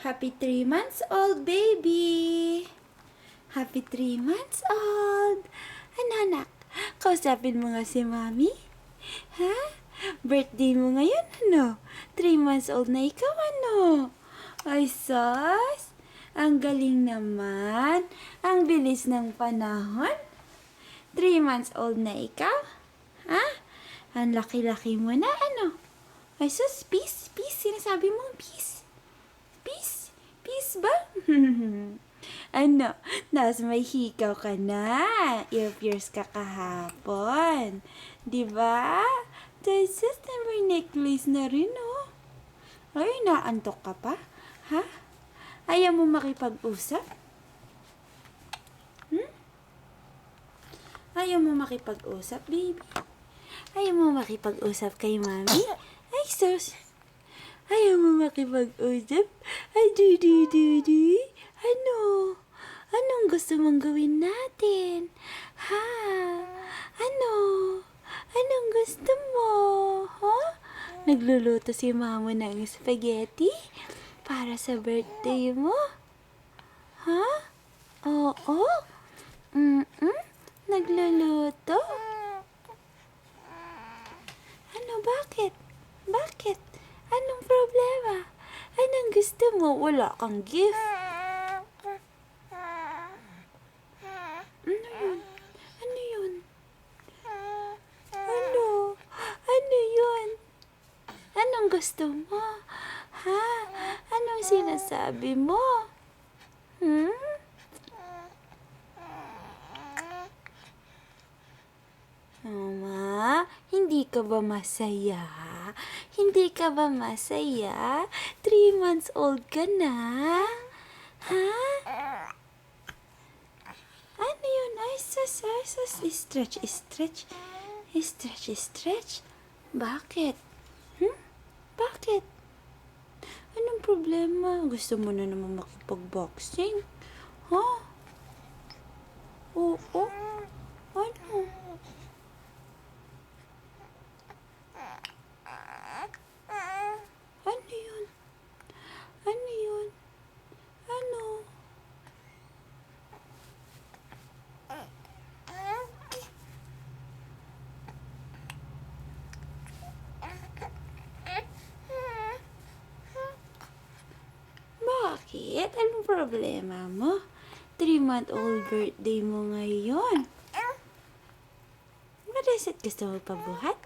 Happy 3 months old baby! Happy 3 months old! Ano anak? Kausapin mo nga si mami? Ha? Birthday mo ngayon ano? 3 months old na ikaw ano? Ay sus! Ang galing naman! Ang bilis ng panahon! 3 months old na ikaw? Ha? Ang laki-laki mo na ano? Ay sus, peace, peace. Sinasabi mo peace. Peace? Peace ba? Ano? Nas may hikaw ka na. Ear-pierce ka kahapon. Diba? Tapos may necklace na rin, oh. Ay, naantok ka pa? Ha? Ayaw mo makipag-usap? Ayaw mo makipag-usap, baby? Ayaw mo makipag-usap kay mami? Ay, sus! Ayaw mo makipag-usap? Ay, di. Ano? Anong gusto mong gawin natin? Ha? Ano? Anong gusto mo? Ha? Nagluluto si mama ng spaghetti para sa birthday mo? Ha? Oo? Nagluluto? Ano, bakit? Bakit? Anong problema? Anong gusto mo? Wala kang gift. Ano yun? Ano yun? Ano? Ano yun? Anong gusto mo? Ha? Anong sinasabi mo? Mama, hindi ka ba masaya? Hindi ka ba masaya? 3 months old ka na? Ha? Ano yun? Ay, sus. Stretch. Bakit? Bakit? Anong problema? Gusto mo na naman makipag-boxing? Ha? Oo? Ano? Ano yun? Ano yun? Ano? Bakit? Anong problema mo? 3-month-old birthday mo ngayon. What is it? Gusto mo pa buhat?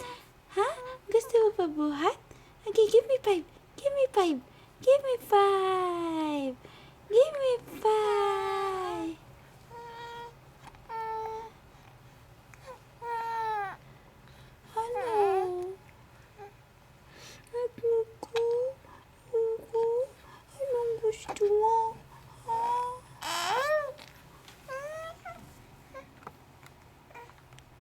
Ha? Gusto mo pa buhat? Okay, give me 5. Give me 5. Give me 5. Give me 5.